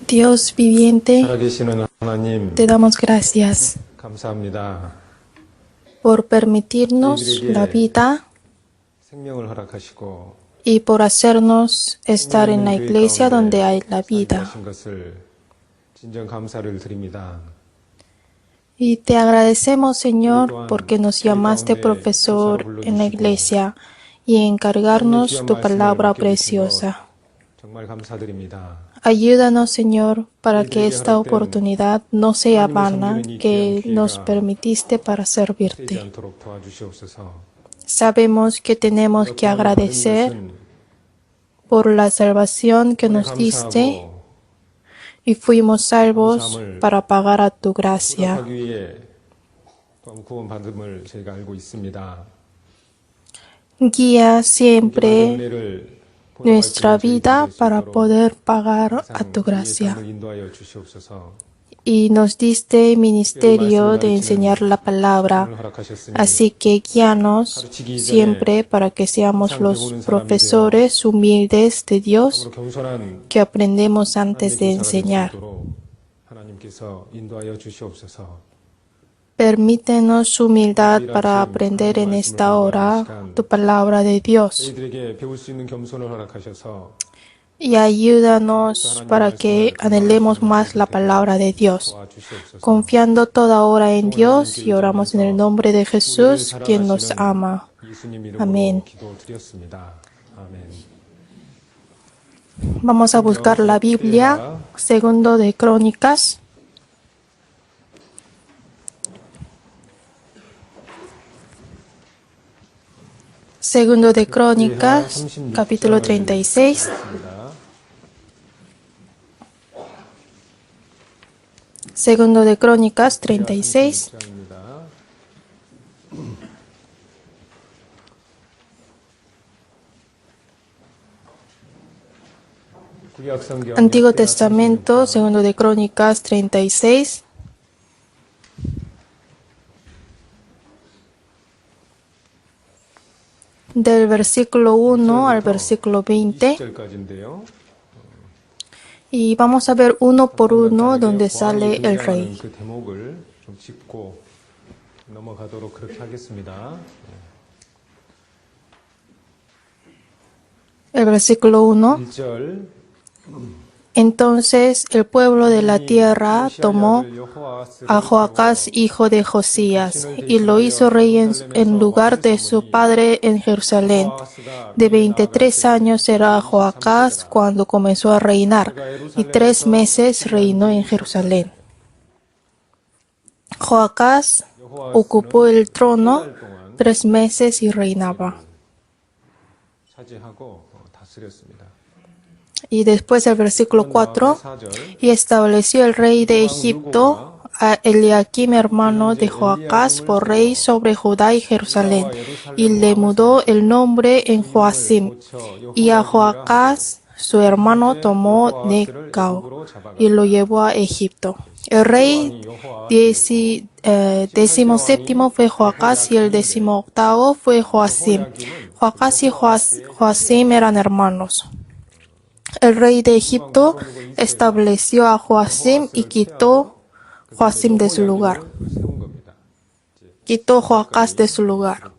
Dios viviente, 살아계시는 하나님, te damos gracias 감사합니다. por permitirnos la vida 생명을 허락하시고 y por hacernos estar en 생명 la 있는 교회 iglesia donde 가운데 hay la 살게 vida. 하신 것을 진정 감사를 드립니다. Y te agradecemos, Señor, porque nos llamaste profesor en la iglesia y encargarnos tu palabra preciosa. 정말 감사드립니다. Ayúdanos, Señor, para que esta oportunidad no sea vana que nos permitiste para 되지 servirte. 않도록 도와주시옵소서. Sabemos que tenemos que agradecer por la salvación que nos diste 감사하고 y fuimos salvos para pagar a tu gracia. 보답하기 위해 또한 구원받음을 저희가 알고 있습니다. Guía 받은 siempre 은혜를 nuestra 보답할 수 있는 vida 저희가 될 수 para 있도록 poder pagar a 항상 tu 주의 gracia. 삶을 인도하여 주시옵소서. Y nos diste ministerio de enseñar la palabra, 오늘 허락하셨으니 así que guíanos siempre para que seamos los profesores humildes de Dios 앞으로 겸손한 que aprendemos antes de 하나님의 교사가 될 수 enseñar. 있도록 하나님께서 인도하여 주시옵소서. Permítenos humildad para aprender en esta hora tu palabra de Dios 저희들에게 배울 수 있는 겸손을 허락하셔서 y ayúdanos para que anhelemos más la palabra de Dios, 도와주시옵소서. confiando toda hora en Dios y oramos en el nombre de Jesús, quien nos ama. 예수님 이름으로 아멘. 기도드렸습니다. 아멘. Vamos a buscar la Biblia, segundo de Crónicas. Segundo de Crónicas, capítulo 36. Segundo de Crónicas 36. Antiguo Testamento, segundo de Crónicas 36. Del versículo 1 al versículo 20. 20절까지인데요. Y vamos a ver uno por uno donde sale el rey. 그 대목을 좀 짚고 넘어가도록 그렇게 하겠습니다. El versículo 1. 1절 Entonces el pueblo de la tierra tomó a Joacás, hijo de Josías, y lo hizo rey en lugar de su padre en Jerusalén. De 23 años era Joacás cuando comenzó a reinar, y 3 meses reinó en Jerusalén. Joacás ocupó el trono 3 meses y reinaba. 차지하고 다스렸습니다. Y después el versículo 4, y estableció el rey de Egipto a Eliaquim, hermano de Joacás, por rey sobre Judá y Jerusalén, y le mudó el nombre en Joacim. Y a Joacás, su hermano, tomó Necao y lo llevó a Egipto. El rey 17º fue Joacás y el 18º fue Joacim. Joacás y Joacim eran hermanos. El rey de Egipto estableció a Joacim y quitó Joacim de su lugar. Quitó Joacás de su lugar.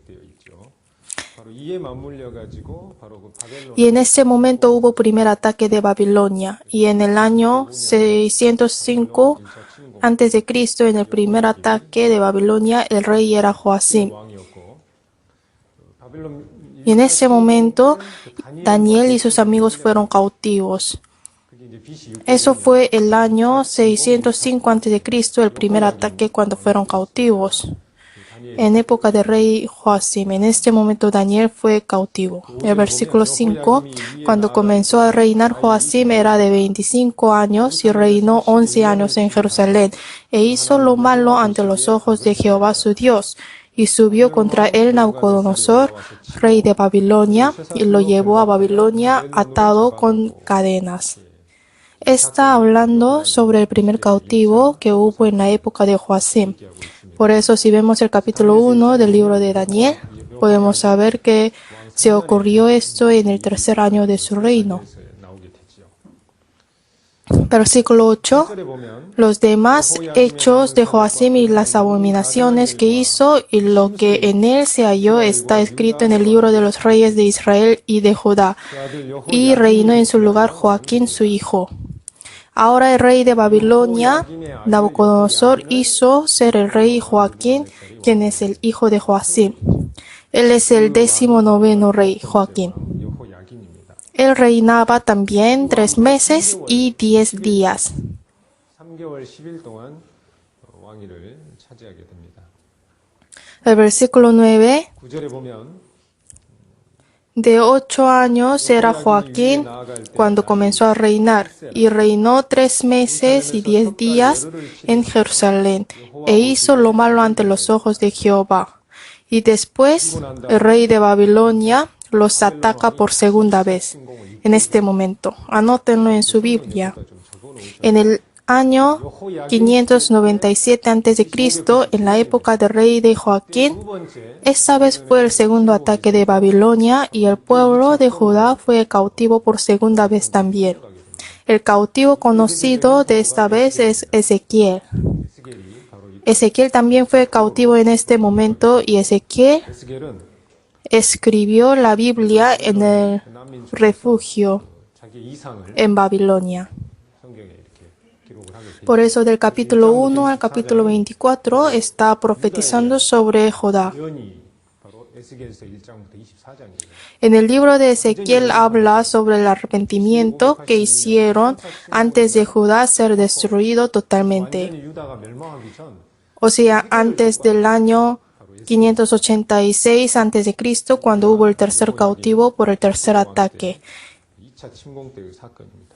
Y en ese momento hubo primer ataque de Babilonia. Y en el año 605 a.C., en el primer ataque de Babilonia, el rey era Joacim. Y en ese momento, Daniel y sus amigos fueron cautivos. Eso fue el año 605 a.C., el primer ataque cuando fueron cautivos. En época del rey Joacim, en este momento Daniel fue cautivo. El versículo 5, cuando comenzó a reinar Joacim era de 25 años y reinó 11 años en Jerusalén, e hizo lo malo ante los ojos de Jehová su Dios. Y subió contra él Nabucodonosor, rey de Babilonia, y lo llevó a Babilonia atado con cadenas. Está hablando sobre el primer cautivo que hubo en la época de Joacim. Por eso, si vemos el capítulo 1 del libro de Daniel, podemos saber que se ocurrió esto en el 3er año de su reino. Versículo 8. 1절에 보면 Los demás hechos de Joacim y las abominaciones que hizo y lo que en él se halló está escrito en el libro de los reyes de Israel y de Judá. 그 아들 Y reinó en su lugar Joaquín su hijo. Ahora el rey de Babilonia, Nabucodonosor, hizo ser el rey Joaquín, quien es el hijo de Joacim. Él es el 19º rey Joaquín. 여호야긴입니다. Él reinaba también 3 meses y 10 días. 3개월 10일 동안 왕위를 차지하게 됩니다. El versículo 9. 9절에 보면 De 8 años era Joaquín cuando comenzó a reinar, y reinó 3 meses y 10 días en Jerusalén, e hizo lo malo ante los ojos de Jehová. Y después el rey de Babilonia los ataca por segunda vez. En este momento, anótenlo en su Biblia. En el año 597 a.C., en la época del rey de Joaquín, 두 번째 esta vez fue el segundo ataque de Babilonia y el pueblo de Judá fue cautivo por segunda vez también. El cautivo conocido de esta vez es Ezequiel. 에스겔이 바로 이 Ezequiel también fue cautivo en este momento y Ezequiel 에스겔은 escribió la Biblia en el refugio 자기 이상을 en Babilonia. 성경에 이렇게 기록을 하게 돼 Por eso del capítulo 1 al capítulo 24 está profetizando sobre Judá. 예언이 바로 에스겔서 1장부터 24장이에요. En el libro de Ezequiel habla sobre el arrepentimiento que hicieron antes de Judá ser destruido totalmente. 완전히 유다가 멸망하기 전 O sea, antes del año 586 a.C., cuando hubo el tercer cautivo por el tercer ataque. 2차 침공 때의 사건입니다.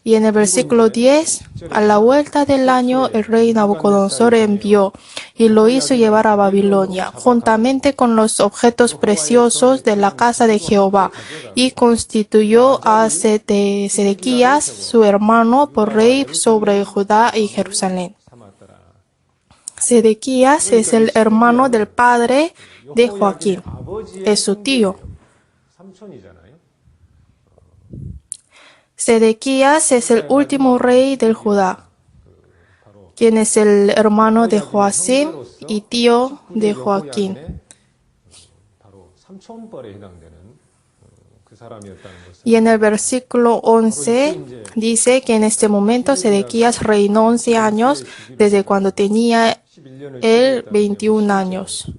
Y en el versículo 10, a la vuelta del año, el rey Nabucodonosor envió y lo hizo llevar a Babilonia, juntamente con los objetos preciosos de la casa de Jehová, y constituyó a Sedequías, su hermano, por rey sobre Judá y Jerusalén. 삼았더라. Sedequías es el hermano del padre de Joaquín, es su tío. 삼촌이잖아요. Sedequías es el último rey del Judá, quien es el hermano de Joacim y tío de Joaquín. 바로 삼촌뻘에 해당되는 그 사람이었다는 것을 Y en el versículo 11 dice que en este momento Sedequías reinó 11 años desde cuando tenía 11년을 él 21 años.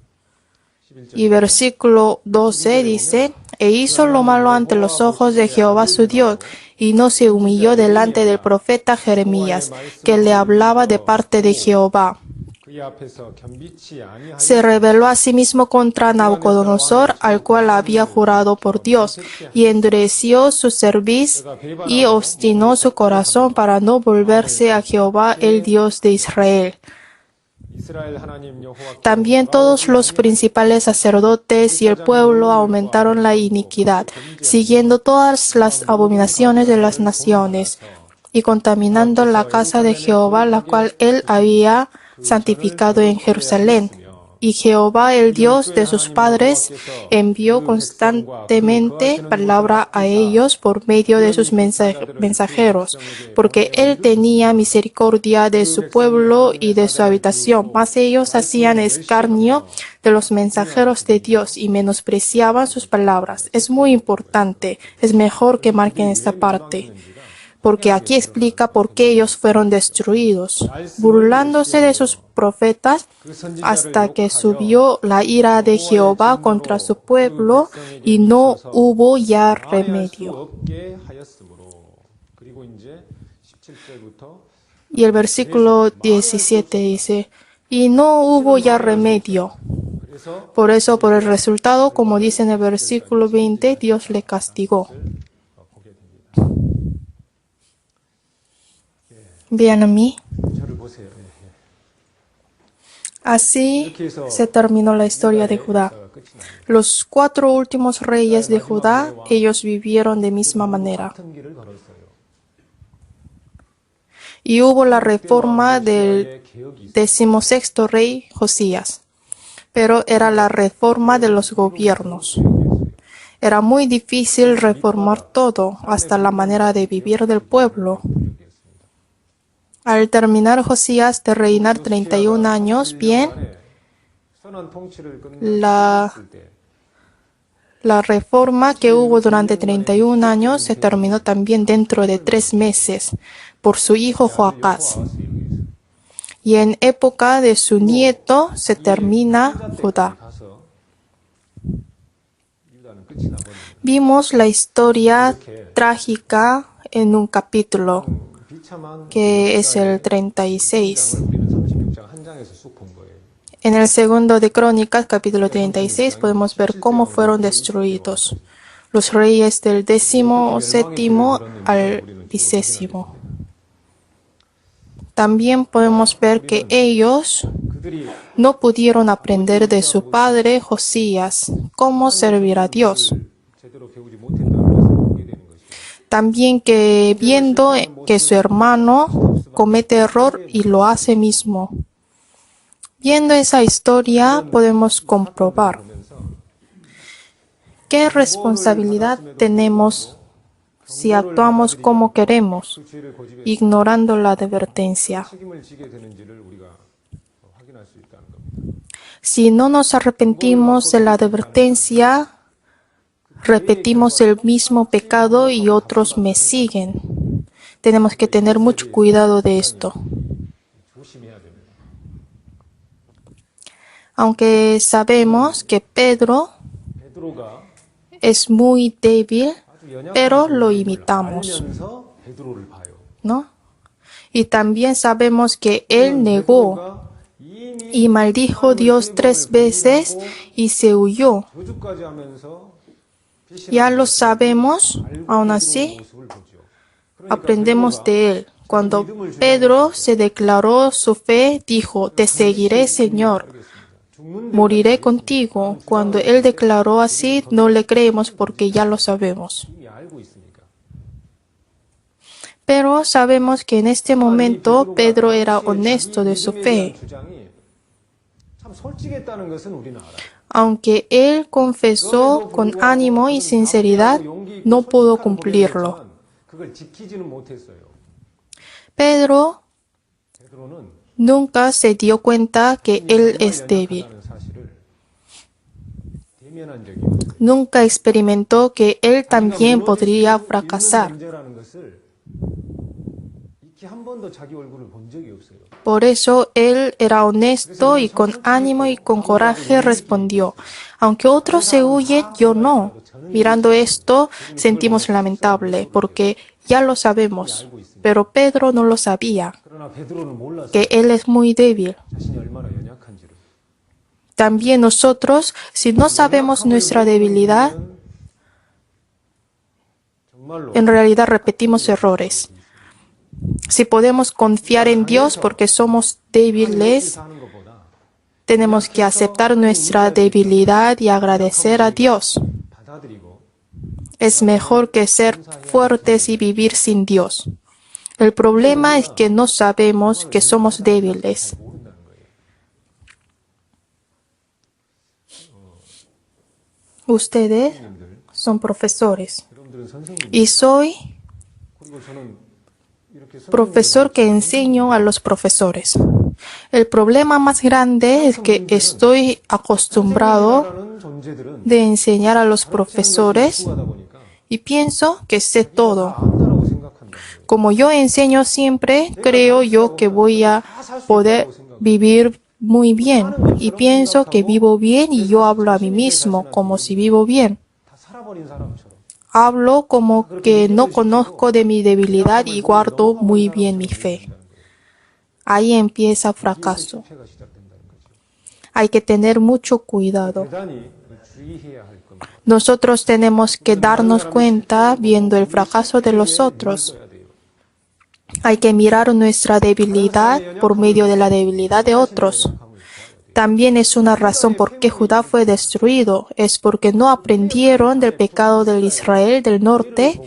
Y versículo 12 dice, e hizo lo malo ante los ojos de Jehová su Dios, y no se humilló delante del profeta Jeremías, que le hablaba de parte de Jehová. 그의 앞에서 겸비치 아니하여 Se rebeló a sí mismo contra Nabucodonosor, al cual había jurado por Dios, y endureció su cerviz y obstinó su corazón para no volverse a Jehová, el Dios de Israel. 이스라엘 하나님 여호와께 También todos los principales sacerdotes y el pueblo aumentaron la iniquidad, siguiendo todas las abominaciones de las naciones y contaminando la casa de Jehová, la cual él había santificado en Jerusalén. Y Jehová, el Dios de sus padres, envió constantemente palabra a ellos por medio de sus mensajeros, porque él tenía misericordia de su pueblo y de su habitación. Mas ellos hacían escarnio de los mensajeros de Dios y menospreciaban sus palabras. Es muy importante, es mejor que marquen esta parte, porque aquí explica por qué ellos fueron destruidos, burlándose de sus profetas, hasta que subió la ira de Jehová contra su pueblo y no hubo ya 수 remedio. 없게 하였으므로. 그리고 이제 17절부터 Y el versículo 17 dice, y no hubo ya remedio. 그래서 Por eso, por el resultado, como dice en el versículo 20, Dios le castigó. 보게 됩니다. Vean a mí. 저를 보세요. 예, 예. Así se terminó la historia de Judá. 끝이 납니다. Los 4 últimos reyes de Judá, ellos vivieron de misma manera. 같은 길을 걸었어요. Y hubo la reforma del 개혁이 16º rey Josías, pero era la reforma de los gobiernos. Era muy difícil reformar todo, hasta la manera de vivir del pueblo. Al terminar Josías de reinar 31 años, bien, la reforma que hubo durante 31 años se terminó también dentro de 3 meses por su hijo Joacás. Y en época de su nieto se termina Judá. Vimos la historia trágica en un capítulo, que es el 36. En el segundo de Crónicas, capítulo 36, podemos ver cómo fueron destruidos los reyes del 17º al 20º. También podemos ver que ellos no pudieron aprender de su padre Josías cómo servir a Dios. También que viendo que su hermano comete error y lo hace mismo. Viendo esa historia podemos comprobar qué responsabilidad tenemos si actuamos como queremos, ignorando la advertencia. Si no nos arrepentimos de la advertencia, repetimos el mismo pecado y otros me siguen. Tenemos que tener mucho cuidado de esto. Aunque sabemos que Pedro es muy débil, pero lo imitamos, ¿no? Y también sabemos que él negó y maldijo a Dios 3 veces y se huyó. Ya lo sabemos, aún así, aprendemos de él. Cuando Pedro se declaró su fe, dijo, te seguiré, Señor, moriré contigo. Cuando él declaró así, no le creemos porque ya lo sabemos. Pero sabemos que en este momento Pedro era honesto de su fe. Aunque él confesó con ánimo y sinceridad, no pudo cumplirlo. Pedro nunca se dio cuenta que él es débil. Nunca experimentó que él también podría fracasar. Por eso él era honesto y con ánimo y con coraje respondió, aunque otros se huyen, yo no. Mirando esto, sentimos lamentable porque ya lo sabemos, pero Pedro no lo sabía, que él es muy débil. También nosotros, si no sabemos nuestra debilidad, en realidad repetimos errores. Si podemos confiar en Dios porque somos débiles, tenemos que aceptar nuestra debilidad y agradecer a Dios. Es mejor que ser fuertes y vivir sin Dios. El problema es que no sabemos que somos débiles. Ustedes son profesores y soy profesor que enseño a los profesores. El problema más grande es que estoy acostumbrado de enseñar a los profesores y pienso que sé todo. Como yo enseño siempre, creo yo que voy a poder vivir muy bien y pienso que vivo bien y yo hablo a mí mismo como si vivo bien. Hablo como que no conozco de mi debilidad y guardo muy bien mi fe. Ahí empieza el fracaso. Hay que tener mucho cuidado. Nosotros tenemos que darnos cuenta viendo el fracaso de los otros. Hay que mirar nuestra debilidad por medio de la debilidad de otros. También es una razón por qué Judá fue destruido. Es porque no aprendieron del pecado del Israel del norte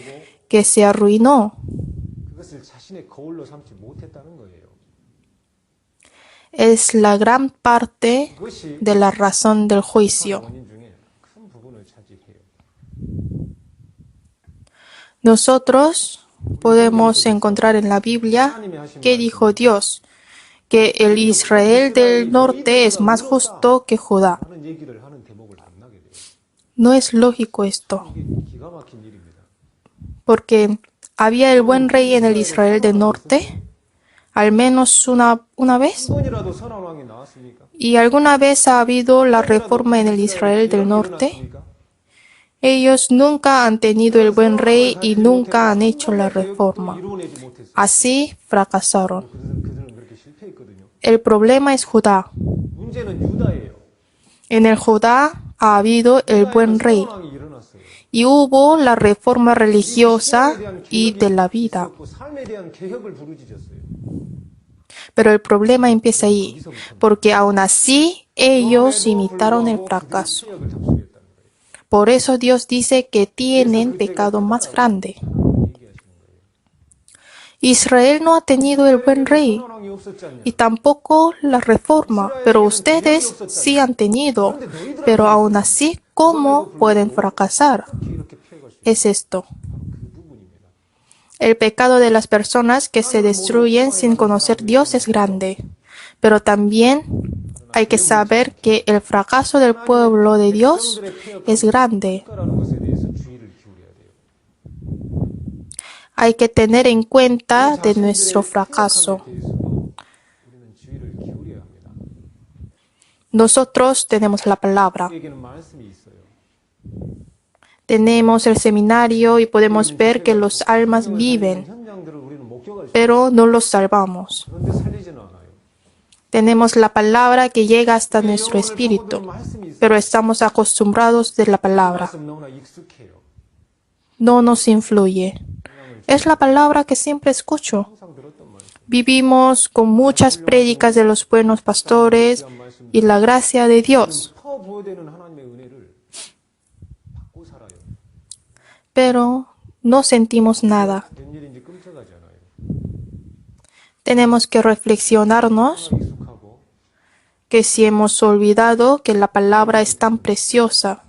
que se arruinó. Es la gran parte de la razón del juicio. Nosotros podemos encontrar en la Biblia que dijo Dios, que el Israel del norte es más justo que Judá. 하는 얘기를 하는 대목을 만나게 돼요. No es lógico esto, 이게 기가 막힌 일입니다. porque había el buen rey en el Israel del norte, al menos una vez, 한 번이라도 선한 왕이 나왔습니까? y alguna vez ha habido la reforma en el Israel del norte. 일어났습니까? Ellos nunca han tenido el buen rey y nunca han hecho la reforma. 이루어내지 못했어요. Así fracasaron. 그들은 그렇게 실패했거든요. El problema es Judá. 문제는 유다예요. En el Judá ha habido el buen rey 선한 왕이 일어났어요. y hubo la reforma religiosa y de la vida. 있었고 삶에 대한 개혁을 부르짖었어요. Pero el problema empieza ahí, porque aún así ellos imitaron el fracaso. 개혁을 잡수겠다는 거예요. Por eso Dios dice que tienen pecado más grande. 얘기하시는 거예요. Israel no ha tenido el buen rey 선한 왕이 없었지 않냐? y tampoco la reforma, pero ustedes sí han tenido. Pero aún así, ¿cómo pueden fracasar? 이렇게 피해갈 수 Es esto. 그 부분입니다. El pecado de las personas que se destruyen sin conocer Dios es grande. Pero también hay que saber que el fracaso del pueblo de Dios es grande. 라는 것에 대해서 주의를 기울여야 돼요. Hay que tener en cuenta de nuestro fracaso. 대해서도 우리는 주의를 기울여야 합니다. Nosotros tenemos la palabra, 우리에게는 말씀이 있어요. tenemos el seminario y podemos ver que los almas viven, 현장들을 우리는 목격할 수 pero no los salvamos. 그런데 살리지는 않아요. Tenemos la palabra que llega hasta nuestro espíritu, 말씀이 있어요. pero estamos acostumbrados de la palabra. 말씀 너무나 익숙해요. No nos influye. Es la palabra que siempre escucho. 항상 들었던 말씀. Vivimos con muchas prédicas de los buenos pastores y la gracia de Dios, 퍼 보여되는 하나님의 은혜를 받고 살아요. pero no sentimos nada. 웬일인지 끔찍하지 않아요. Tenemos que reflexionarnos 익숙하고 que si hemos olvidado que la palabra es tan preciosa,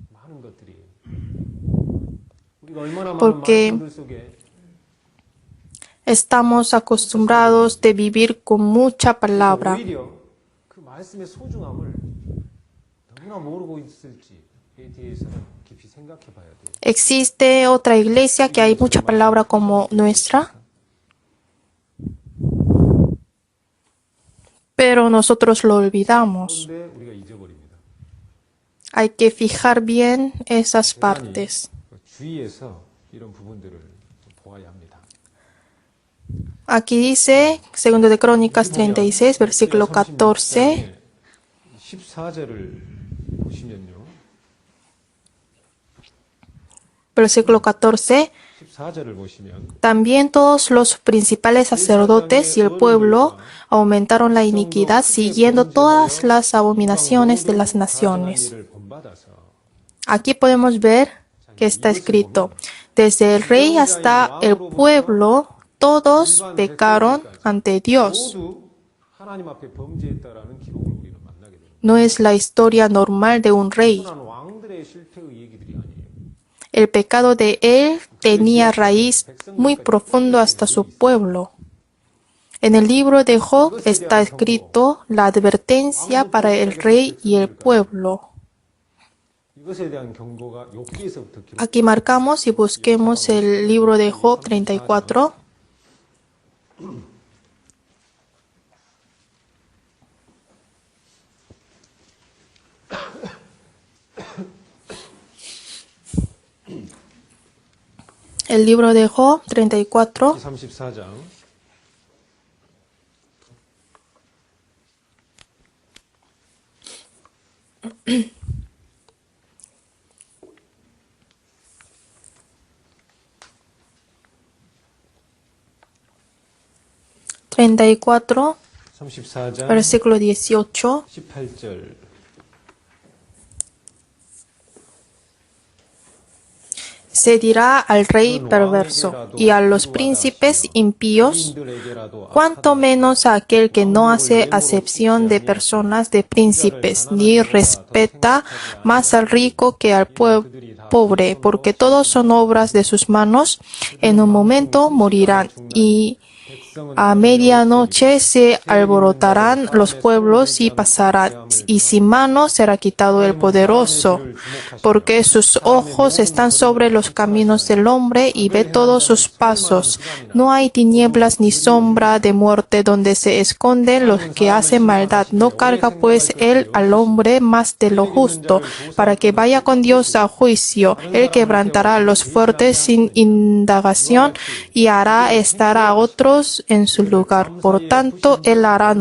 많은 것들이 우리가 얼마나 많은 Porque 말씀들 속에 estamos acostumbrados de vivir con mucha palabra. 오히려 그 말씀의 소중함을 너무나 모르고 있을지에 대해서는 깊이 생각해 봐야 돼요. ¿Existe otra iglesia que hay mucha palabra como nuestra? Pero nosotros lo olvidamos. 그런데 우리가 잊어버립니다. Hay que fijar bien esas partes. 주의해서 이런 부분들을 좀 보아야 합니다. Aquí dice, segundo de Crónicas 36, versículo 14, 14절을 보시면요. versículo 14, 14절을 보시면 también todos los principales sacerdotes y el pueblo aumentaron la iniquidad siguiendo todas las abominaciones de las naciones. 이를 본받아서 Aquí podemos ver que está escrito, desde el rey hasta el pueblo, todos pecaron ante Dios. 모두 하나님 앞에 범죄했다라는 기록을 우리는 만나게 됩니다. No es la historia normal de un rey. 선한 왕들의 실패의 얘기들이 아니에요. El pecado de él tenía raíz muy profundo hasta su pueblo. En el libro de Job está escrito la advertencia para el rey y el pueblo. 이것에 대한 경고가 욥기에서부터 기록. Aquí marcamos y busquemos el libro de Job 34. El libro de Job 34, 34장 34, 34장 versículo 18. 18절 Se dirá al rey perverso y a los príncipes impíos, cuanto menos a aquel que no hace acepción de personas de príncipes, ni respeta más al rico que al pueblo pobre, porque todos son obras de sus manos. En un momento morirán y a medianoche se alborotarán los pueblos y pasarán, y sin mano será quitado el poderoso, porque sus ojos están sobre los caminos del hombre y ve todos sus pasos. No hay tinieblas ni sombra de muerte donde se esconden los que hacen maldad. No carga pues él al hombre más de lo justo, para que vaya con Dios a juicio. Él quebrantará a los fuertes sin indagación y hará estar a otros en su lugar. Por tanto, él hará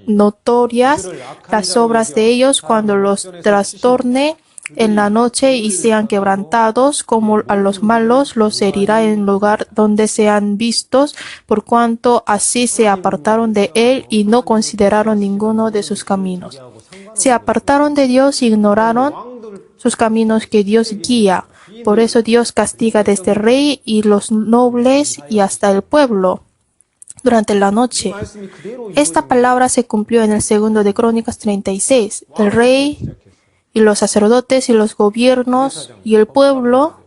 notorias las obras de ellos cuando los trastorne en la noche y sean quebrantados. Como a los malos los herirá en lugar donde sean vistos, por cuanto así se apartaron de él y no consideraron ninguno de sus caminos. Se apartaron de Dios y ignoraron sus caminos que Dios guía. Por eso Dios castiga desde el rey y los nobles y hasta el pueblo durante la noche. Esta palabra se cumplió en el segundo de Crónicas 36. El rey y los sacerdotes y los gobiernos y el pueblo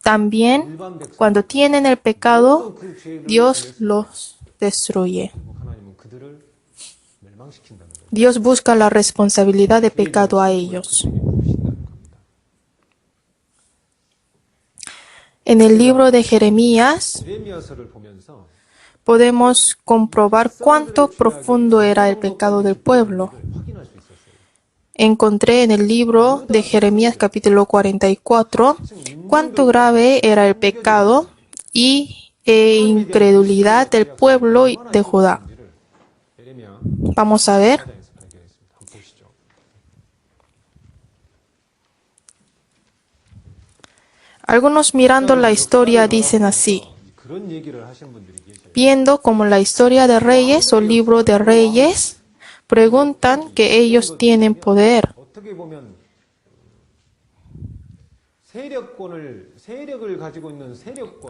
también, cuando tienen el pecado, Dios los destruye. Dios busca la responsabilidad de pecado a ellos. En el libro de Jeremías podemos comprobar cuánto profundo era el pecado del pueblo. Encontré en el libro de Jeremías capítulo 44 cuánto grave era el pecado y incredulidad del pueblo de Judá. Vamos a ver. Algunos mirando la historia dicen así: viendo como la historia de reyes o libro de reyes, preguntan que ellos tienen poder.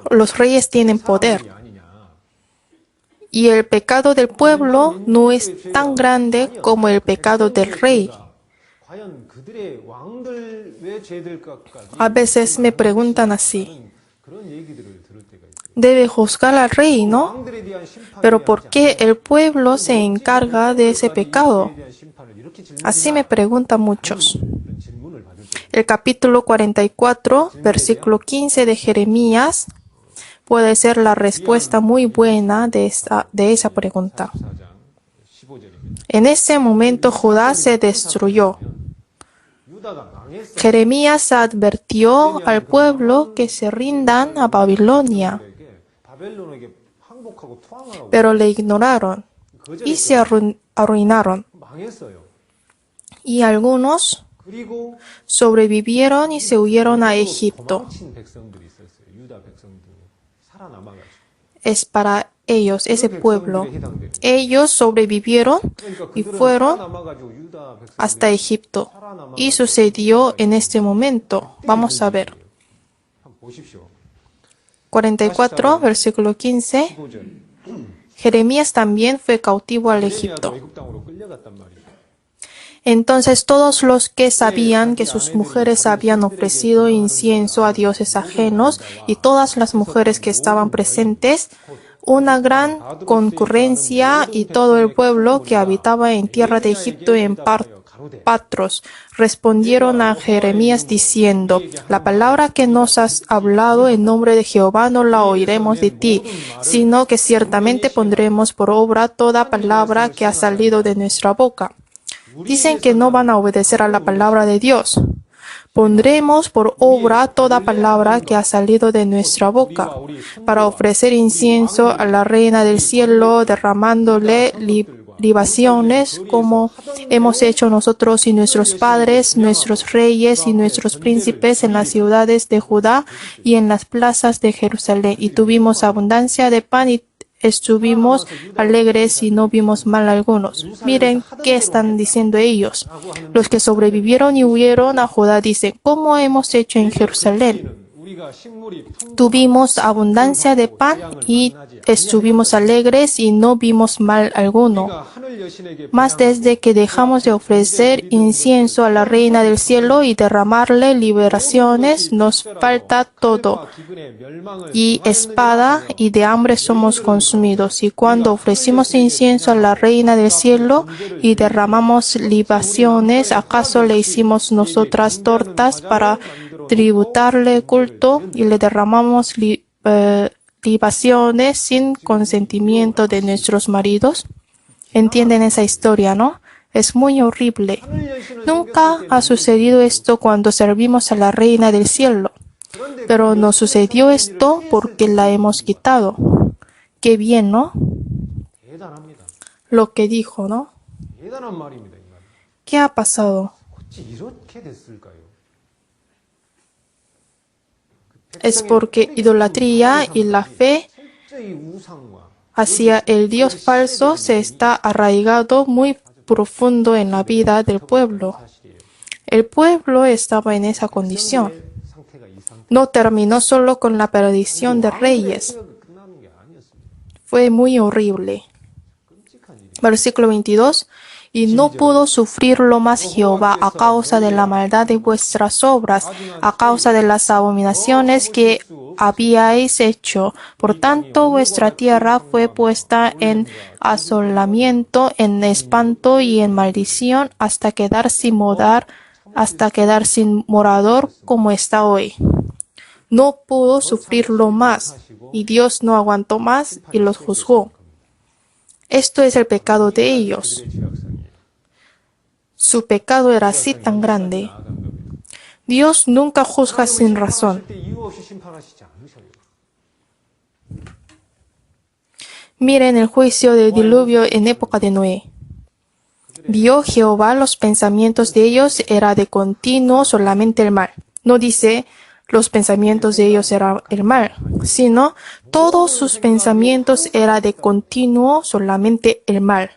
Los reyes tienen poder. Y el pecado del pueblo no es tan grande como el pecado del rey. A veces me preguntan así: debe juzgar al rey, ¿no? Pero ¿por qué el pueblo se encarga de ese pecado? Así me preguntan muchos. El capítulo 44, versículo 15 de Jeremías puede ser la respuesta muy buena de esa pregunta. En ese momento Judá se destruyó. Jeremías advirtió al pueblo que se rindan a Babilonia, pero le ignoraron y se arruinaron. Y algunos sobrevivieron y se huyeron a Egipto. Es para ellos, ese pueblo. Ellos sobrevivieron y fueron hasta Egipto. Y sucedió en este momento. Vamos a ver. 44, versículo 15. Jeremías también fue cautivo al Egipto. Entonces todos los que sabían que sus mujeres habían ofrecido incienso a dioses ajenos y todas las mujeres que estaban presentes, una gran concurrencia y todo el pueblo que habitaba en tierra de Egipto en Patros, respondieron a Jeremías diciendo: la palabra que nos has hablado en nombre de Jehová no la oiremos de ti, sino que ciertamente pondremos por obra toda palabra que ha salido de nuestra boca. Dicen que no van a obedecer a la palabra de Dios. Pondremos por obra toda palabra que ha salido de nuestra boca, para ofrecer incienso a la reina del cielo, derramándole libaciones, como hemos hecho nosotros y nuestros padres, nuestros reyes y nuestros príncipes en las ciudades de Judá y en las plazas de Jerusalén. Y tuvimos abundancia de pan y estuvimos alegres y no vimos mal algunos. Miren qué están diciendo ellos. Los que sobrevivieron y huyeron a Judá dicen: ¿cómo hemos hecho en Jerusalén? Tuvimos abundancia de pan y estuvimos alegres y no vimos mal alguno. Mas desde que dejamos de ofrecer incienso a la Reina del Cielo y derramarle liberaciones, nos falta todo. Y espada y de hambre somos consumidos. Y cuando ofrecimos incienso a la Reina del Cielo y derramamos libaciones, ¿acaso le hicimos nosotras tortas para tributarle culto y le derramamos libaciones sin consentimiento de nuestros maridos? ¿Entienden esa historia, no? Es muy horrible. Nunca ha sucedido esto cuando servimos a la Reina del Cielo. Pero nos sucedió esto porque la hemos quitado. Qué bien, ¿no? 대단합니다. Lo que dijo, ¿no? 대단한 말입니다. 이 말. ¿Qué ha pasado? 어찌 이렇게 됐을까요? Es porque idolatría y la fe 철저히 우상과 hacia el Dios falso se está arraigado muy profundo en la vida del pueblo. 사실이에요. El pueblo estaba en esa condición. 상태가 이 상태. No terminó solo con la perdición de reyes. 끝나는 게 아니었습니다. Fue muy horrible. 끔찍한 일이. Versículo 22. Y no pudo sufrirlo más Jehová a causa de la maldad de vuestras obras, a causa de las abominaciones que habíais hecho. Por tanto, vuestra tierra fue puesta en asolamiento, en espanto y en maldición, hasta quedar sin morador como está hoy. No pudo sufrirlo más, y Dios no aguantó más y los juzgó. Esto es el pecado de ellos. 그들의 죄악성이에요. Su pecado era así tan grande. 나아간 겁니다. Dios nunca juzga sin razón. 때 이유 없이 심판하시지 않으셔요. Miren el juicio del diluvio en época de Noé. Vio Jehová los pensamientos de ellos era de continuo solamente el mal. No dice los pensamientos de ellos era el mal, sino todos sus pensamientos era de continuo solamente el mal.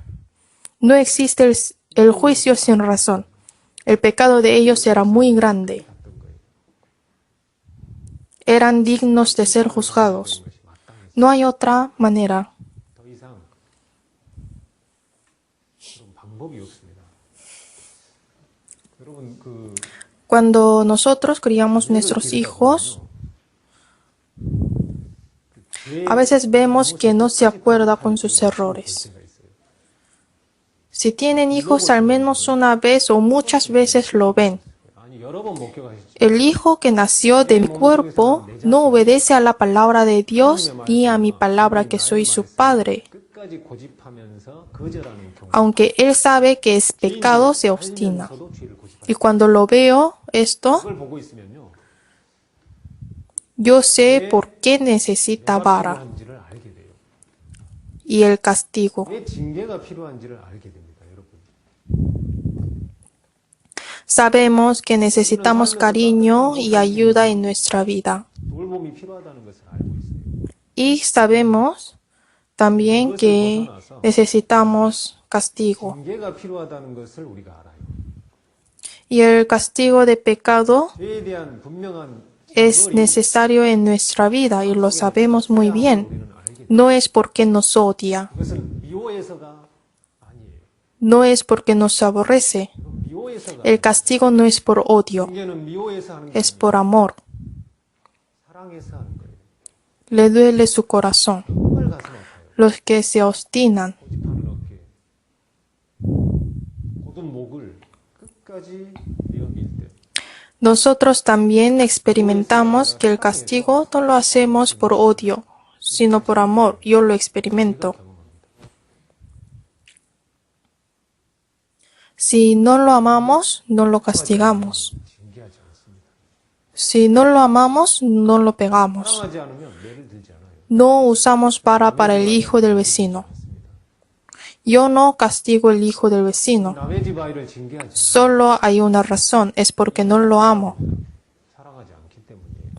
No existe el juicio sin razón. El pecado de ellos era muy grande. Eran dignos de ser juzgados. No hay otra manera. 더 이상 그런 방법이 없습니다. 여러분 Cuando nosotros criamos nuestros hijos, a veces vemos que no se acuerda con sus errores. Si tienen hijos, al menos una vez o muchas veces lo ven. 아니 여러 번 목격하셨죠. El hijo que nació de mi cuerpo no obedece a la palabra de Dios ni a mi palabra que soy su padre. 끝까지 고집하면서 거절하는 경우. Aunque él sabe que es pecado, se obstina. 저도 죄를 고집하죠. Y cuando lo veo esto, 그걸 보고 있으면요. yo sé por qué necesita 뭐가 vara 필요한지를 알게 돼요. y el castigo. 왜 징계가 필요한지를 알게 됩니다, 여러분. Sabemos que necesitamos cariño y ayuda en nuestra vida. 돌봄이 필요하다는 것을 알고 있어요. Y sabemos también que necesitamos castigo. 징계가 필요하다는 것을 우리가 알아요. Y el castigo de pecado 죄에 대한 분명한 es necesario en nuestra vida y lo sabemos muy bien. 우리는 알게 돼요. No es porque nos odia, 그것은 미워해서가 아니에요. no es porque nos aborrece. 미워해서가 El castigo no es por odio, 징계는 미워해서 하는 게 es por amor. 사랑해서 하는 거예요. Le duele su corazón. 정말 가슴 아파요. Los que se obstinan. 고집하는 어깨, 곧은 목을 끝까지 내어밀 때 Nosotros también experimentamos que el castigo no lo hacemos por odio, sino por amor. Yo lo experimento. Si no lo amamos, no lo castigamos. 징계하지 않습니다. Si no lo amamos, no lo pegamos. 사랑하지 않으면 매를 들지 않아요. No usamos vara para el hijo del vecino. Yo no castigo el hijo del vecino. 남의 집 아이를 징계하지 Solo hay una razón, es porque no lo amo. 사랑하지 않기 때문이에요.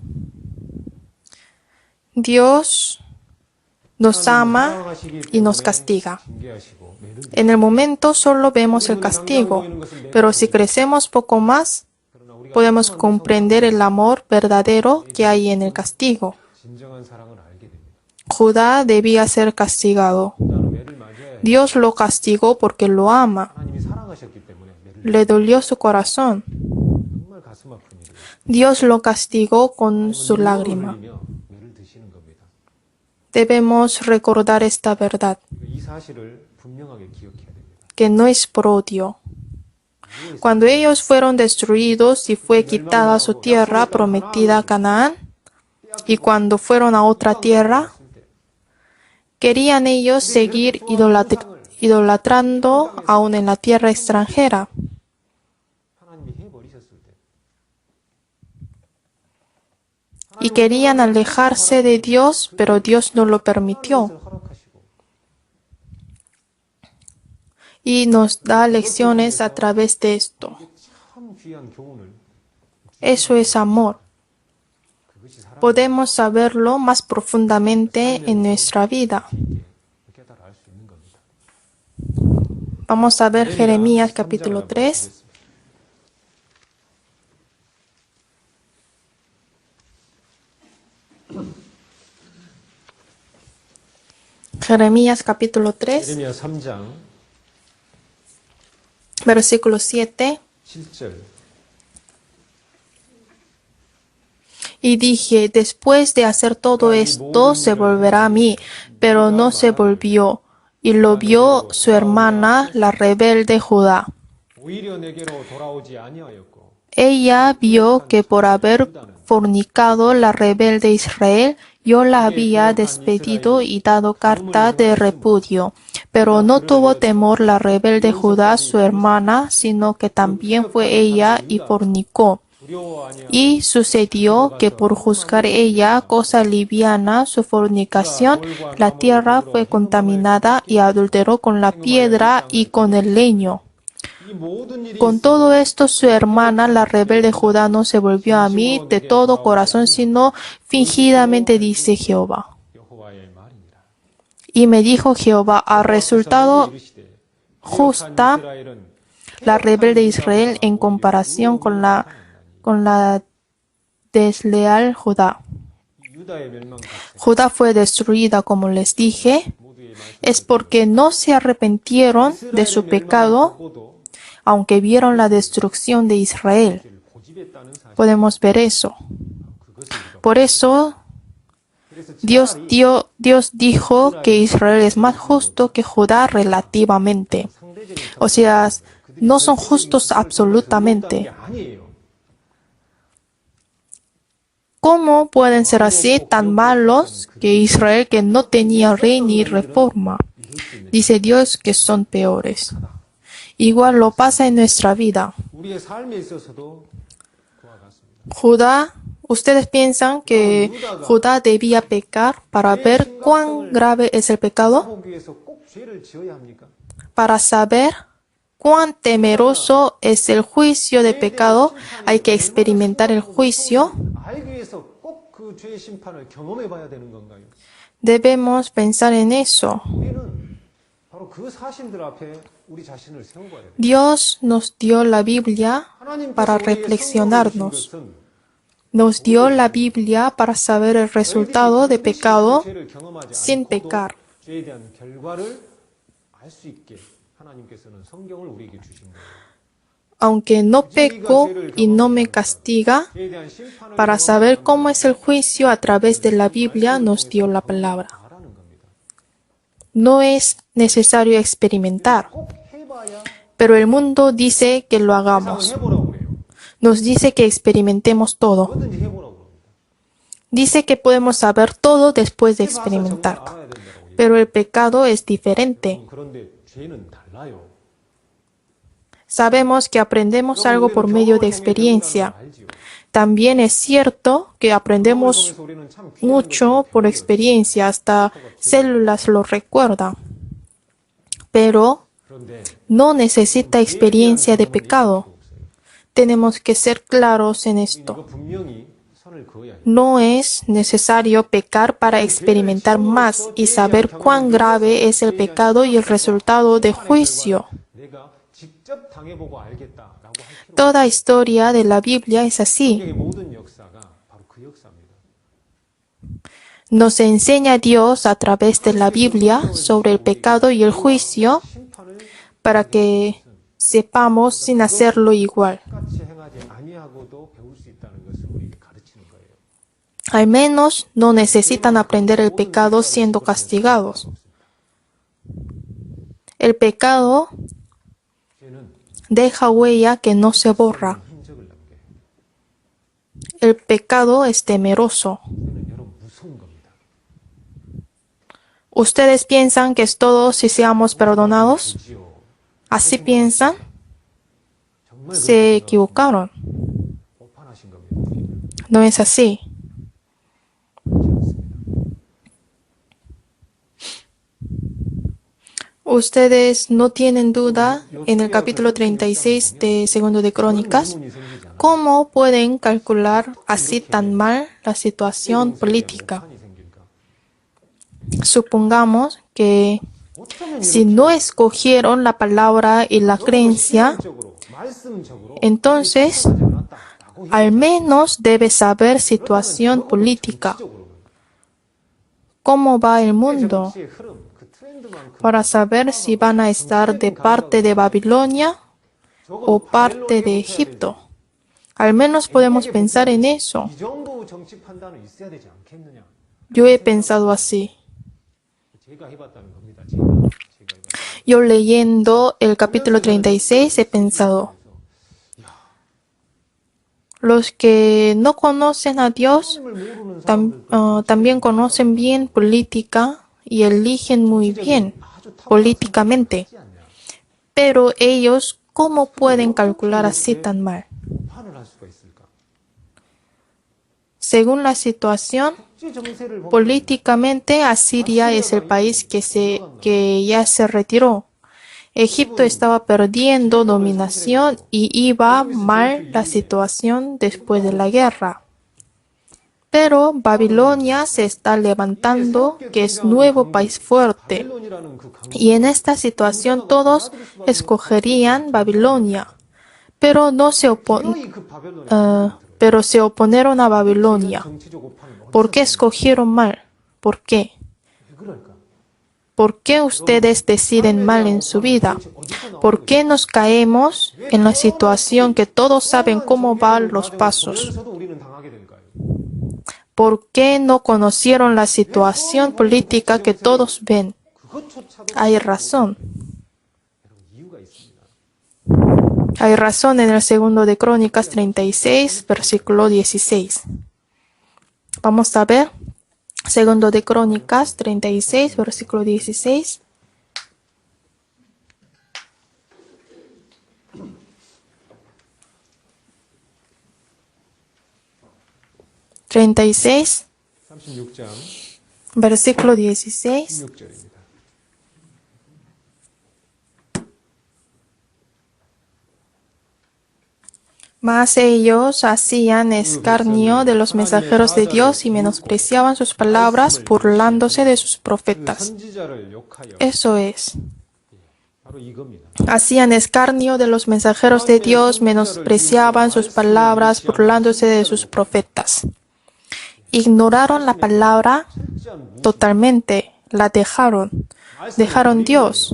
Dios nos ama 사랑하시기 y nos 때문에 castiga. 징계하시고 매를 들지 En el momento solo vemos el castigo, pero si crecemos poco más, 그러나 우리 podemos comprender el amor verdadero que hay en el castigo. 진정한 사랑을 알게 됩니다. Judá debía ser castigado. 나는 매를 맞아야 Dios lo castigó porque lo ama. 하나님이 사랑하셨기 때문에 매를 Le dolió su corazón. 정말 가슴 아픈 일이에요. Dios lo castigó con su lágrima. 흘리며 매를 드시는 겁니다. Debemos recordar esta verdad, 이 사실을 분명하게 기억해야 됩니다. que no es por odio. Cuando ellos fueron destruidos y fue quitada su tierra prometida a Canaán, y cuando fueron a otra tierra, querían ellos seguir idolatrando aún en la tierra extranjera. 하나님이 해버리셨을 때 Y querían alejarse de Dios, pero Dios no lo permitió. 그것을 허락하시고 Y nos da lecciones a través de esto. 참 귀한 교훈을 Eso es amor. 그것이 사람 Podemos saberlo más profundamente en nuestra vida. 깨달아 알 수 있는 겁니다. Vamos a ver Jeremías capítulo 3. Jeremías capítulo 3, 예레미야 3장 versículo 7. 7절 Y dije, después de hacer todo esto, se volverá a mí, pero no se volvió. Y lo vio su hermana, la rebelde Judá. 오히려 내게로 돌아오지 아니하였고 Ella vio que por haber fornicado la rebelde Israel, yo la había despedido y dado carta de repudio. Pero no tuvo temor la rebelde Judá, su hermana, sino que también fue ella y fornicó. 두려워 아니하고 Y sucedió que por juzgar ella cosa liviana su fornicación, la tierra fue contaminada y adulteró con la piedra y con el leño. 이 모든 일이 Con todo esto su hermana, la rebelde Judá, no se volvió a mí de todo corazón, sino fingidamente, dice Jehová. 여호와의 말이니라. Y me dijo Jehová, ha resultado 이르시되 justa 이스라엘은 la rebelde Israel en comparación con la desleal Judá. 유다의 멸망 같이 Judá fue destruida, como les dije, 모두의 말씀 es porque no se arrepintieron de su pecado, 보고도 aunque vieron la destrucción de Israel. 고집했다는 사실 Podemos ver eso. 그것을 우리가 Por eso 그래서 Dios dijo que Israel es más justo que Judá relativamente. 상대적인 O sea, no son justos absolutamente. 게 아니에요. ¿Cómo pueden ser así tan malos que Israel, que no tenía rey ni reforma? Dice Dios que son peores. Igual lo pasa en nuestra vida. 우리의 삶에 있어서도 그와 같습니다. Judá, ustedes piensan que Judá debía pecar para ver cuán grave es el pecado, 보기 위해서 꼭 죄를 지어야 합니까? para saber cuán temeroso es el juicio de pecado. Hay que experimentar el juicio. 알기 위해서 꼭 그 죄의 심판을 경험해 봐야 되는 건가요? Debemos pensar en eso. 우리는 바로 그 사실들 앞에 우리 자신을 세워봐야 돼요. Dios nos dio la Biblia para 하나님께서 우리에게 reflexionarnos. 성경을 주신 것은 Nos dio la Biblia para saber el resultado de pecado 죄를 경험하지 sin 않고도 pecar. 죄에 대한 결과를 알 수 있게 하나님께서는 성경을 우리에게 주신 거예요. Aunque no peco y no me castiga, 죄에 대한 심판을 para saber cómo es el juicio a través de la Biblia nos dio la palabra. 알아는 겁니다. No es necesario experimentar, 꼭 해봐야 pero el mundo dice que lo 세상은 hagamos. 해보라고 그래요. Nos dice que experimentemos todo. 뭐든지 해보라고 그럽니다. Dice que podemos saber todo después de experimentar. 알아야 된다고 얘기해요. Pero el pecado es diferente. 그런데 죄는 달라요. Sabemos que aprendemos algo por medio de experiencia. También es cierto que aprendemos mucho por experiencia, hasta células lo recuerdan. Pero 그런데 no necesita experiencia de pecado. Tenemos que ser claros en esto. 이거 분명히 선을 그어야 해요. No es necesario pecar para experimentar más y saber cuán grave es el pecado y el resultado de juicio. 내가 직접 당해보고 알겠다라고 할 필요가 Toda historia de la Biblia es así. 성경의 모든 역사가 바로 그 역사입니다. Nos enseña Dios a través de la Biblia sobre el pecado y el juicio 심판을 para que sepamos sin hacerlo igual. 똑같이 행하지 아니하고도 배울 수 있다는 것을 우리에게 가르치는 거예요. Al menos no necesitan aprender el pecado siendo castigados. El pecado 죄는 deja huella que no se borra. 흔적을 남겨요. El pecado es temeroso. 죄는 여러분 무서운 겁니다. ¿Ustedes piensan que es todo si seamos perdonados? 그지요. ¿Así piensan? 정말 Se equivocaron. 오판하신 겁니다. No es así. 그렇지 않습니다. Ustedes no tienen duda en el capítulo 36 de Segundo de Crónicas. 질문이 생기지 않아요. ¿Cómo pueden calcular así tan mal la situación política? 오판이 생길까? Supongamos que 어쩌면 si no escogieron la palabra y la creencia, 실질적으로, 말씀적으로 entonces 하지 않았다라고 al menos debes saber situación política. ¿Cómo va el mundo? 정치의 흐름, 그 트렌드만큼 Para saber si van a estar de parte de Babilonia o parte de Egipto. Al menos podemos pensar en eso. 이 정도 정치 판단은 있어야 되지 않겠느냐? Yo he pensado así. 제가 해봤다는 겁니다. 제가 해봤다. Yo leyendo el capítulo 36 he pensado, los que no conocen a Dios 하나님을 모르는 사람들 también conocen bien política y eligen muy bien políticamente. 하지 않냐? Pero ellos, ¿cómo pueden calcular así tan mal? 판을 할 수가 있을까? Según la situación, 국제 정세를 보면 políticamente Asiria es el país que ya se retiró. Egipto estaba perdiendo dominación y iba mal la situación después de la guerra. Pero Babilonia se está levantando, que es nuevo país fuerte. 바빌론이라는 그 강 Y en esta situación todos escogerían Babilonia, pero no se 여이 그 바벨론의 pero se oponieron a Babilonia. 정치적 오판은 ¿Por qué escogieron mal? ¿Por qué? 왜 그럴까? ¿Por qué ustedes deciden mal en su vida? ¿Por qué nos caemos en la situación que todos saben cómo van los pasos? 보면서도 우리는 당하게 될까요? ¿Por qué no conocieron la situación política que todos ven? 그것조차도 Hay razón. 여러분, 이유가 있습니다. Hay razón en el segundo de Crónicas 36, versículo 16. Vamos a ver. Segundo de Crónicas 36, versículo 16. (36) 36장 versículo 16. 16절입니다. Mas ellos hacían escarnio de los mensajeros de Dios y menospreciaban sus palabras, burlándose de sus 그 profetas. 선지자를 욕하여 Eso es. 바로 이겁니다. Hacían escarnio de los mensajeros de Dios, menospreciaban sus palabras, burlándose de sus profetas. Ignoraron la palabra totalmente, la dejaron Dios.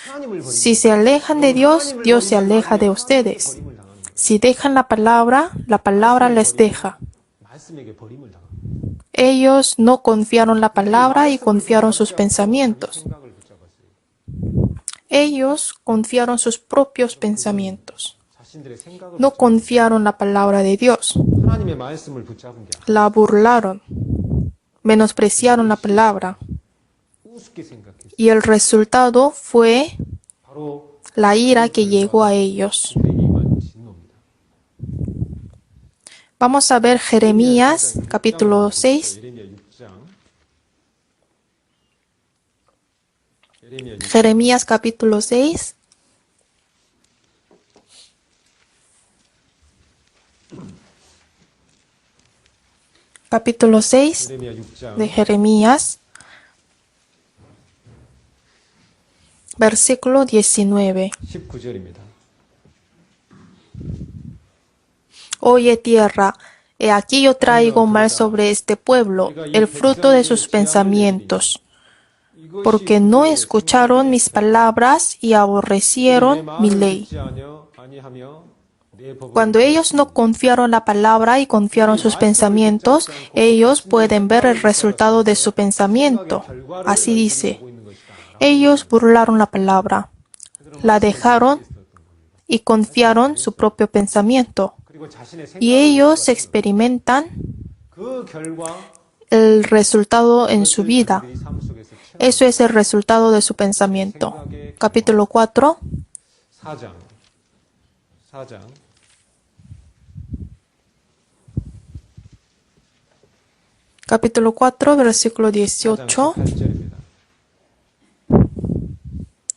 하나님을 버리고 Si se alejan de Dios, Dios se aleja de ustedes. 버림을 당하는 거예요. Si dejan la palabra les deja. 말씀에게 버림을 당합니다. Ellos no confiaron la palabra y confiaron sus pensamientos. 생각을 붙잡았어요. Ellos confiaron sus propios pensamientos. 자신들의 생각을 No confiaron la palabra de Dios. 하나님의 말씀을 붙잡은 게 La burlaron. Menospreciaron la palabra. 우습게 생각했어요. Y el resultado fue 바로 la ira que llegó a ellos. 그들에게 임한 진노입니다. Vamos a ver Jeremías capítulo 6. 예레미야 6장. 예레미야 6장. Jeremías capítulo 6. Capítulo 6 예레미야 6장. de Jeremías. Versículo 19. 19절입니다. Oye tierra, he aquí yo traigo mal sobre este pueblo, el fruto de sus pensamientos, porque no escucharon mis palabras y aborrecieron mi ley. Cuando ellos no confiaron la palabra y confiaron sus pensamientos, ellos pueden ver el resultado de su pensamiento. Así dice, ellos burlaron la palabra, la dejaron y confiaron su propio pensamiento. Y ellos experimentan el resultado en su vida. Eso es el resultado de su pensamiento. Capítulo 4. 4장. 4장. Capítulo 4, versículo 18. 18절입니다.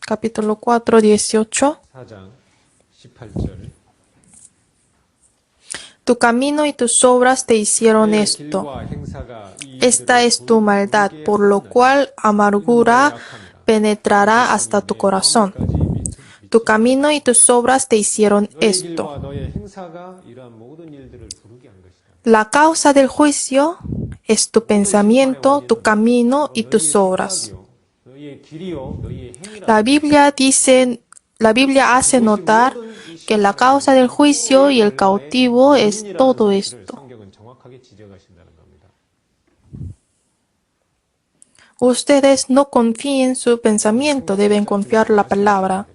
Capítulo 4, 18. 4장 18절. Tu camino y tus obras te hicieron esto. Esta es tu maldad, por lo cual amargura penetrará hasta tu corazón. Tu camino y tus obras te hicieron esto. La causa del juicio es tu pensamiento, tu camino y tus obras. La Biblia hace notar que la causa del juicio y el cautivo es todo esto. Ustedes no confíen en su pensamiento, deben confiar en la palabra.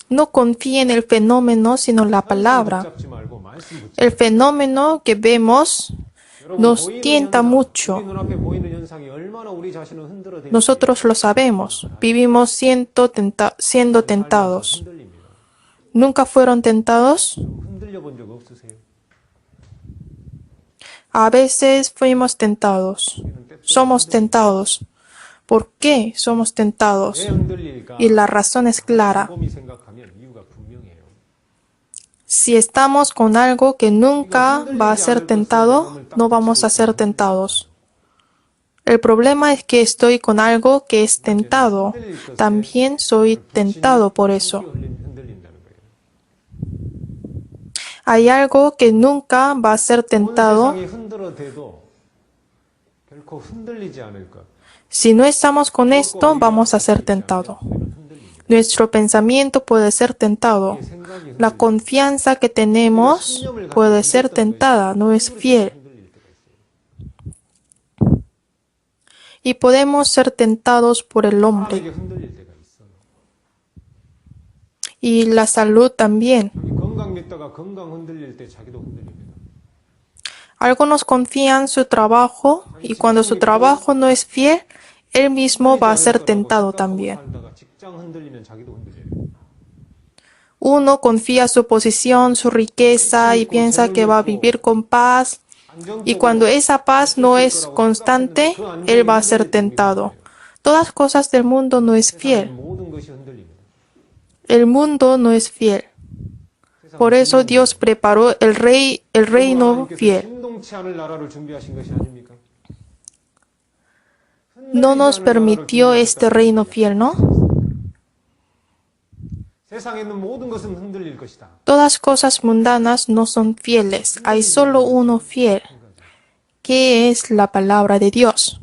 No confíen en el fenómeno, sino en la palabra. El fenómeno que vemos nos tienta mucho. Nosotros lo sabemos. Vivimos siendo tentados. ¿Nunca fueron tentados? A veces fuimos tentados. Somos tentados. ¿Por qué somos tentados? Y la razón es clara. Si estamos con algo que nunca va a ser tentado, no vamos a ser tentados. El problema es que estoy con algo que es tentado. También soy tentado por eso. Hay algo que nunca va a ser tentado. Si no estamos con esto, vamos a ser tentados. Nuestro pensamiento puede ser tentado. La confianza que tenemos puede ser tentada, no es fiel. Y podemos ser tentados por el hombre. Y la salud también. Algunos confían en su trabajo y cuando su trabajo no es fiel, él mismo va a ser tentado también. Uno confía en su posición, su riqueza y piensa que va a vivir con paz. Y cuando esa paz no es constante, él va a ser tentado. Todas cosas del mundo no es fiel. El mundo no es fiel. Por eso Dios preparó el reino fiel. No nos permitió este reino fiel, ¿no? Todas cosas mundanas no son fieles. Hay solo uno fiel, que es la palabra de Dios.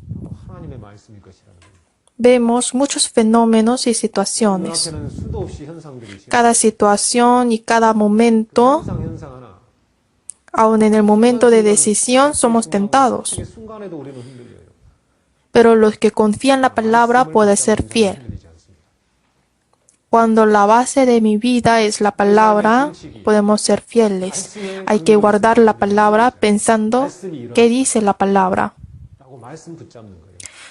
Vemos muchos fenómenos y situaciones. Cada situación y cada momento, aun en el momento de decisión, somos tentados. Pero los que confían en la palabra pueden ser fieles. Cuando la base de mi vida es la palabra, podemos ser fieles. Hay que guardar la palabra pensando qué dice la palabra.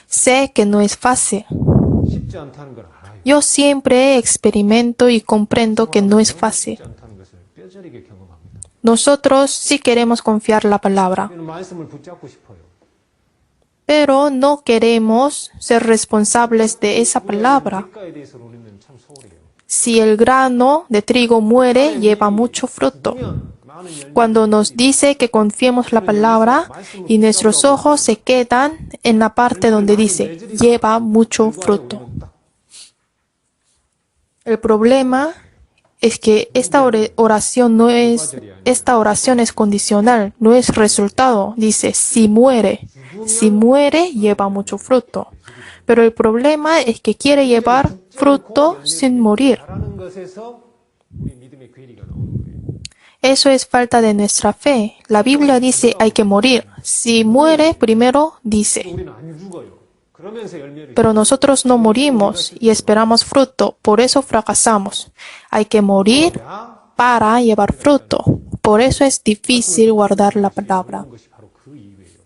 Sé que no es fácil. Yo siempre experimento y comprendo que no es fácil. Nosotros sí queremos confiar en la palabra, pero no queremos ser responsables de esa palabra. Si el grano de trigo muere, lleva mucho fruto. Cuando nos dice que confiemos la palabra y nuestros ojos se quedan en la parte donde dice, lleva mucho fruto. El problema es que esta oración es condicional, no es resultado. Dice, si muere lleva mucho fruto. Pero el problema es que quiere llevar fruto sin morir. 라는 것에서 우리 믿음의 괴리가 나오는 거예요. Eso es falta de nuestra fe. La Biblia dice hay que morir. Si muere primero, dice. 우리는 안 죽어요. 그러면서 열매를 Pero nosotros no morimos y esperamos fruto. Por eso fracasamos. Hay que morir 야 para llevar fruto. Por eso es difícil guardar la palabra. 그런 것이 바로 그 이유예요.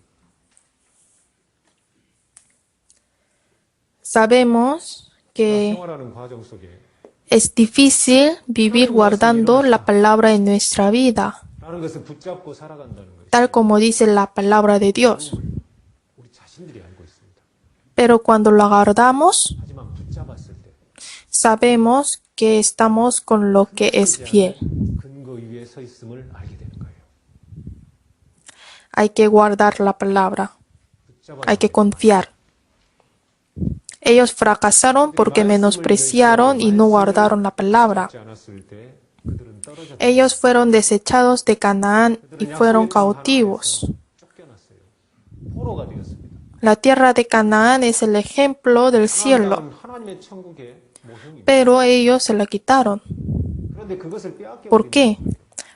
Sabemos que 생활하는 과정 속에 es difícil vivir guardando la palabra en nuestra vida, 라는 것을 붙잡고 살아간다는 것이 tal como dice la palabra de Dios. 우리 자신들이 알고 있습니다. Pero cuando la guardamos, 하지만 붙잡았을 때 sabemos que estamos con lo que es fiel. 근거 위에 서 있음을 알게 되는 거예요. Hay que guardar la palabra. Hay que confiar. Ellos fracasaron porque menospreciaron y no guardaron la palabra. 붙지 않았을 때 그들은 떨어졌다. Ellos fueron desechados de Canaán y fueron cautivos. 쫓겨났어요. 포로가 되었습니다. La tierra de Canaán es el ejemplo del cielo, 하나님의 천국의 모형입니다. pero ellos se la quitaron. 그런데 그것을 빼앗겨 ¿Por qué?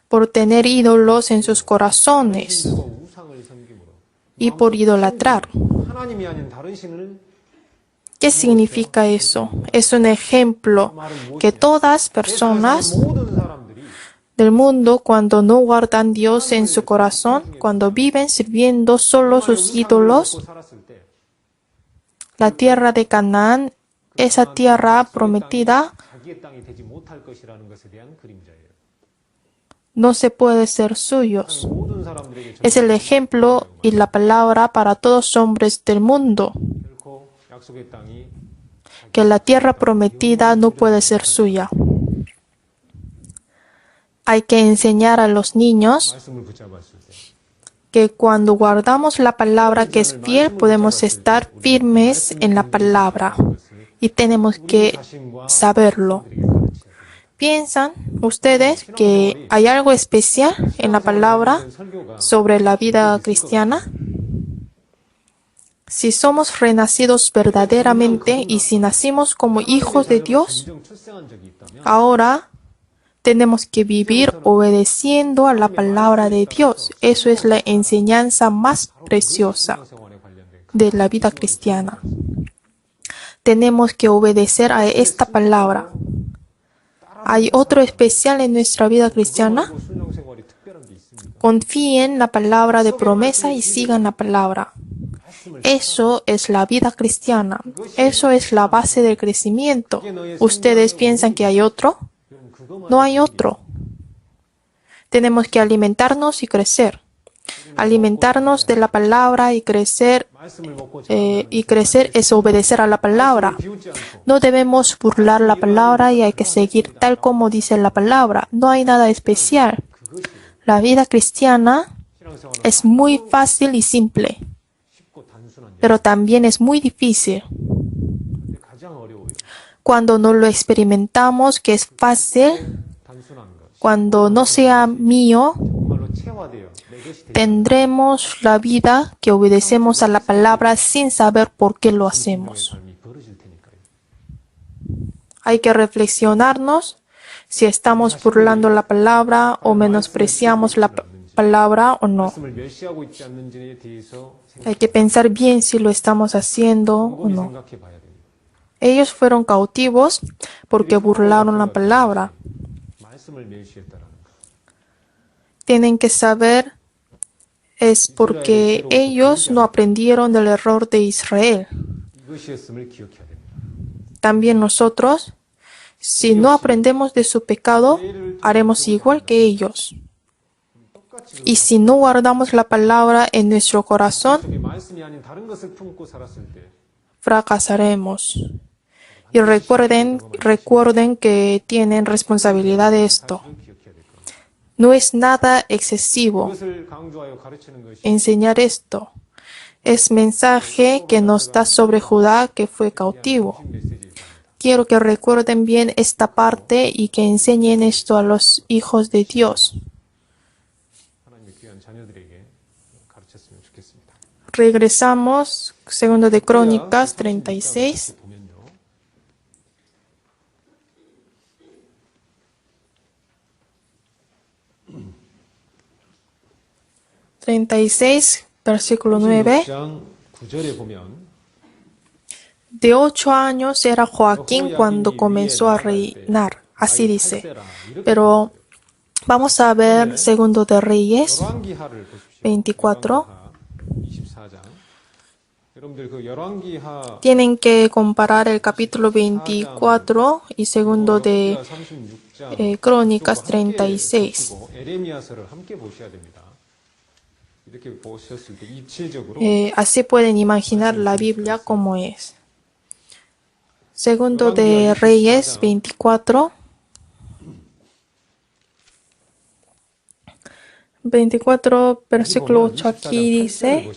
Por tener ídolos en sus corazones 우상을 섬김으로 y por idolatrar. 하나님이 아닌 다른 신을 ¿Qué significa eso? Es un ejemplo que todas personas 모든 사람들이 del mundo, cuando no guardan Dios en su corazón, cuando viven sirviendo solo sus ídolos, 먹고 살았을 때 la tierra de Canaán, esa tierra prometida, 자기의 땅이 되지 못할 것이라는 것에 대한 그림자예요. no se puede ser suyos. 모든 사람들에게 Es el ejemplo y la palabra para todos hombres del mundo, 결코 약속의 땅이 que la tierra prometida no puede ser suya. Hay que enseñar a los niños 말씀을 붙잡았을 때 que cuando guardamos la palabra que es fiel, podemos estar firmes en la palabra y tenemos que 자신과 saberlo. 그들에게 가르쳐야 됩니다. ¿Piensan ustedes que hay algo especial en la palabra 설교가 sobre la vida cristiana? Si somos renacidos verdaderamente y si nacimos como hijos de Dios, 진정 출생한 적이 있다면 ahora tenemos que vivir obedeciendo a la palabra de Dios. Eso es la enseñanza más preciosa 생활에 관련된 de la vida cristiana. Tenemos que obedecer a esta palabra. ¿Hay otro especial en nuestra vida cristiana? 순종 생활이 특별한 게 있습니다. Confíen en la palabra de promesa y sigan la palabra. Eso es la vida cristiana. Eso es la base del crecimiento. ¿Ustedes piensan que hay otro? 여러분 그것만 No hay otro. Tenemos que alimentarnos y crecer. Alimentarnos de la palabra y crecer es obedecer a la palabra. 비웃지 않고 No debemos burlar la palabra y hay que seguir tal como dice la palabra. No hay nada especial. La vida cristiana 신앙생활은 es muy fácil y simple, 쉽고 단순한 일. pero también es muy difícil. 근데 가장 어려워요. Cuando no lo experimentamos, que es fácil, 단순한 것. cuando no sea mío, 정말로 체화되어 내 것이 되지 tendremos la vida que obedecemos a la palabra sin saber por qué lo 않는 hacemos. 삶이 벌어질 테니까요. Hay que reflexionarnos si estamos burlando la palabra o menospreciamos la palabra o no. 말씀을 멸시하고 있지 않는지에 대해서 Hay que pensar bien si lo estamos haciendo o 곰곰이 no. 생각해 봐야 됩니다. Ellos fueron cautivos porque burlaron la palabra. 말씀을 멸시했다라는 것. Tienen que saber es porque ellos no aprendieron del error de Israel. 이것이었음을 기억해야 됩니다. También nosotros, si no aprendemos de su pecado, haremos igual que ellos. Y si no guardamos la palabra en nuestro corazón, 이 말씀이 아닌 다른 것을 품고 살았을 때 fracasaremos. Y recuerden que tienen responsabilidad de esto. 그걸 기억해야 될 겁니다. No es nada excesivo 그것을 강조하여 가르치는 것이 enseñar esto. Es mensaje que nos da sobre Judá que fue cautivo. 메시지입니다. quiero que recuerden bien esta parte y que enseñen esto a los hijos de Dios. 하나님의 귀한 자녀들에게 가르쳤으면 좋겠습니다. Regresamos, segundo de Crónicas 36. 보면요. 36, versículo 9. 26장 9절에 보면 De 8 años era Joaquín cuando comenzó a reinar. Así dice. Pero vamos a ver segundo de Reyes 열왕기하를 보십시오. 24. 24장. 여러분들 그 열왕기하 Tienen que comparar el capítulo 24 y segundo de 36장 Crónicas 36. 에레미야서를 함께 보셔야 됩니다. 이렇게 보셨을 때 입체적으로 Así pueden imaginar la Biblia como es. Segundo de Reyes 24. 24, versículo 8 aquí dice,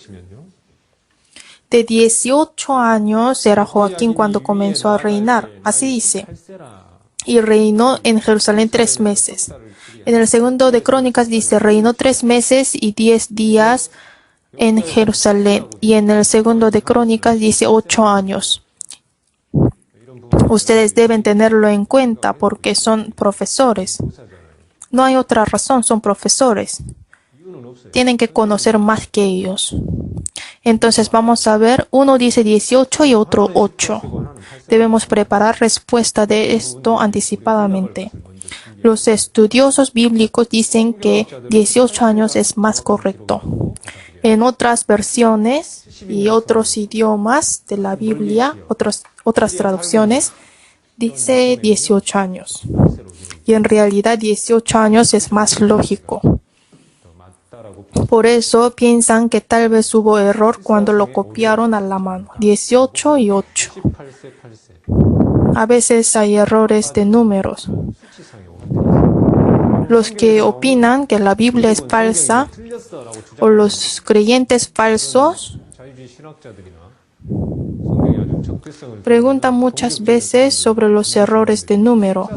de 18 años era Joaquín cuando comenzó a reinar. Así dice. Y reinó en Jerusalén 3 meses. En el segundo de Crónicas dice, reinó 3 meses y 10 días en Jerusalén. Y en el segundo de Crónicas dice 8 años. Ustedes deben tenerlo en cuenta porque son profesores. No hay otra razón, son profesores. Tienen que conocer más que ellos. Entonces vamos a ver, uno dice 18 y otro 8. Debemos preparar respuesta de esto anticipadamente. Los estudiosos bíblicos dicen que 18 años es más correcto. En otras versiones y otros idiomas de la Biblia, otras traducciones, dice 18 años. Y en realidad 18 años es más lógico. Por eso piensan que tal vez hubo error cuando lo copiaron a la mano. 18 y 8. A veces hay errores de números. Los que opinan que la Biblia es falsa o los creyentes falsos preguntan muchas veces sobre los errores de número.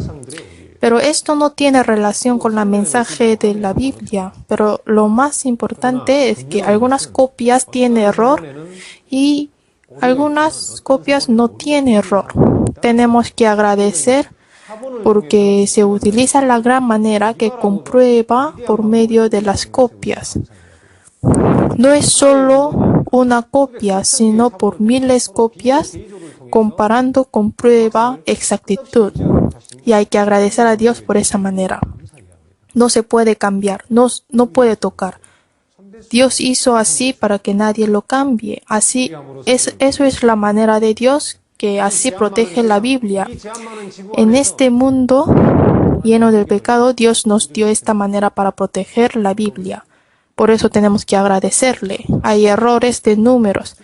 Pero esto no tiene relación con el mensaje de la Biblia. Pero lo más importante es que algunas copias tienen error y algunas copias no tienen error. Tenemos que agradecer porque se utiliza la gran manera que comprueba por medio de las copias. No es solo una copia, sino por miles de copias, comparando comprueba exactitud. Y hay que agradecer a Dios por esa manera. No se puede cambiar, no puede tocar. Dios hizo así para que nadie lo cambie. Así eso es la manera de Dios, que así protege la Biblia. En este mundo lleno del pecado, Dios nos dio esta manera para proteger la Biblia. Por eso tenemos que agradecerle. Hay errores de números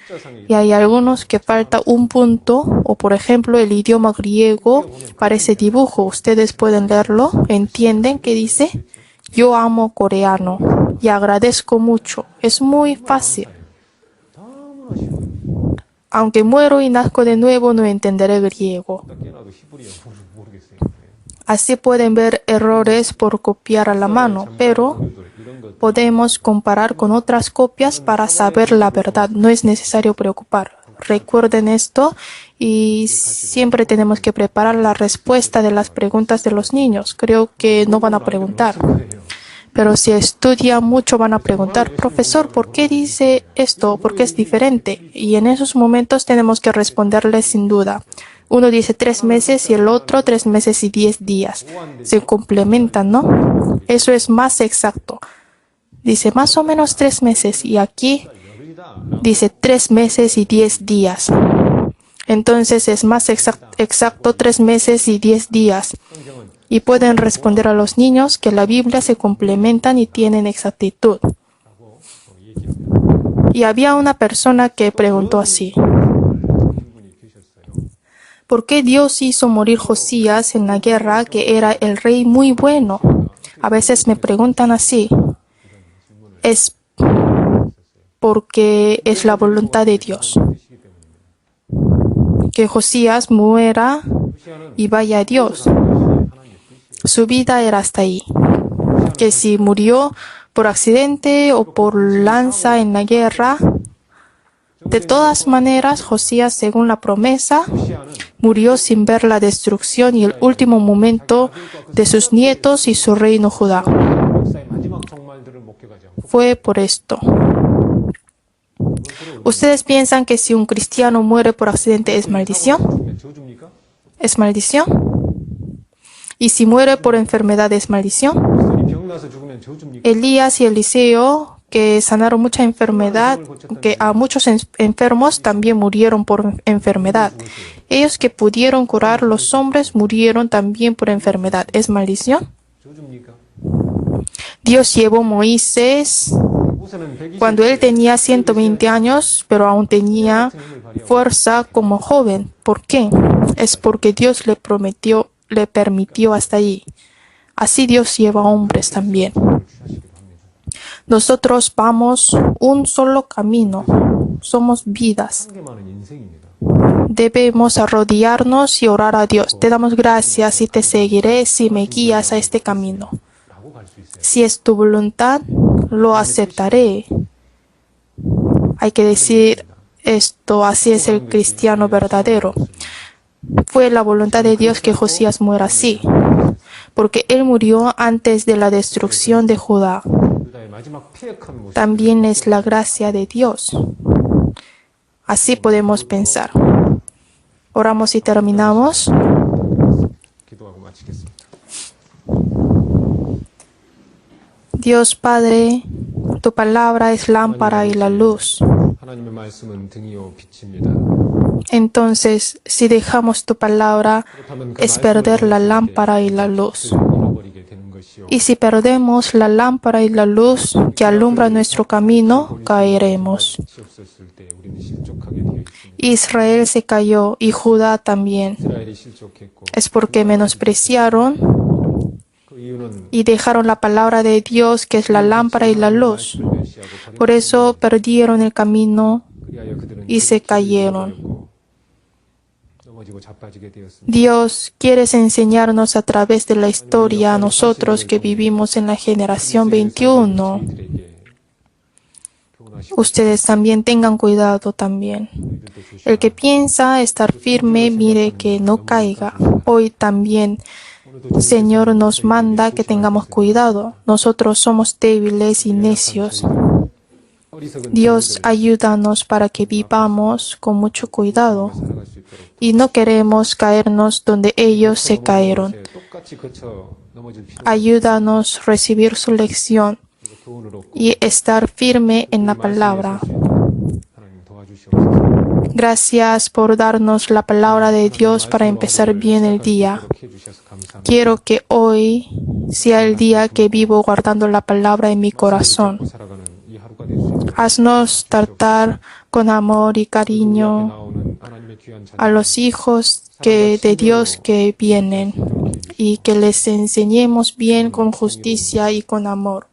y hay algunos que falta un punto, o por ejemplo el idioma griego parece dibujo. Ustedes pueden leerlo, entienden que dice, yo amo coreano y agradezco mucho. Es muy fácil. Aunque muero y nazco de nuevo, no entenderé griego. Así pueden ver errores por copiar a la mano, pero podemos comparar con otras copias para saber la verdad. No es necesario preocupar. Recuerden esto y siempre tenemos que preparar la respuesta de las preguntas de los niños. Creo que no van a preguntar. Pero si estudian mucho van a preguntar, profesor, ¿por qué dice esto? ¿Por qué es diferente? Y en esos momentos tenemos que responderles sin duda. Uno dice 3 meses y el otro 3 meses y 10 días. Se complementan, ¿no? Eso es más exacto. Dice más o menos 3 meses y aquí dice 3 meses y 10 días. Entonces es más exacto 3 meses y 10 días. Y pueden responder a los niños que la Biblia se complementan y tienen exactitud. Y había una persona que preguntó así: ¿por qué Dios hizo morir Josías en la guerra, que era el rey muy bueno? A veces me preguntan así. Es porque es la voluntad de Dios que Josías muera y vaya a Dios. Su vida era hasta ahí. Que si murió por accidente o por lanza en la guerra, de todas maneras, Josías, según la promesa, murió sin ver la destrucción y el último momento de sus nietos y su reino Judá. Fue por esto. ¿Ustedes piensan que si un cristiano muere por accidente es maldición? ¿Es maldición? ¿Y si muere por enfermedad es maldición? Elías y Eliseo, que sanaron mucha enfermedad, que a muchos enfermos también murieron por enfermedad. Ellos que pudieron curar los hombres murieron también por enfermedad. ¿Es maldición? Dios llevó a Moisés cuando él tenía 120 años, pero aún tenía fuerza como joven. ¿Por qué? Es porque Dios le permitió hasta allí. Así Dios lleva a hombres también. Nosotros vamos un solo camino. Somos vidas. Debemos arrodillarnos y orar a Dios. Te damos gracias y te seguiré si me guías a este camino. Si es tu voluntad, lo aceptaré. Hay que decir esto, así es el cristiano verdadero. Fue la voluntad de Dios que Josías muera así, porque él murió antes de la destrucción de Judá. También es la gracia de Dios. Así podemos pensar. Oramos y terminamos. Dios Padre, tu palabra es lámpara y la luz. Entonces, si dejamos tu palabra, es perder la lámpara y la luz. Y si perdemos la lámpara y la luz que alumbra nuestro camino, caeremos. Israel se cayó y Judá también. Es porque menospreciaron y dejaron la palabra de Dios, que es la lámpara y la luz. Por eso perdieron el camino y se cayeron. Dios, quieres enseñarnos a través de la historia a nosotros que vivimos en la generación 21. Ustedes también tengan cuidado también. El que piensa estar firme, mire que no caiga. Hoy también, Señor, nos manda que tengamos cuidado. Nosotros somos débiles y necios. Dios, ayúdanos para que vivamos con mucho cuidado y no queremos caernos donde ellos se cayeron. Ayúdanos a recibir su lección y estar firme en la palabra. Gracias por darnos la palabra de Dios para empezar bien el día. Quiero que hoy sea el día que vivo guardando la palabra en mi corazón. Haznos tratar con amor y cariño a los hijos de Dios que vienen y que les enseñemos bien con justicia y con amor.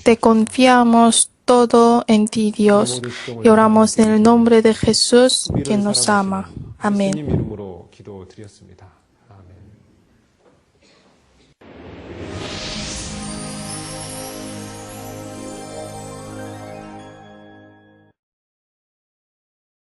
Te confiamos todo en ti, Dios, y oramos en el nombre de Jesús, que nos ama. Amén.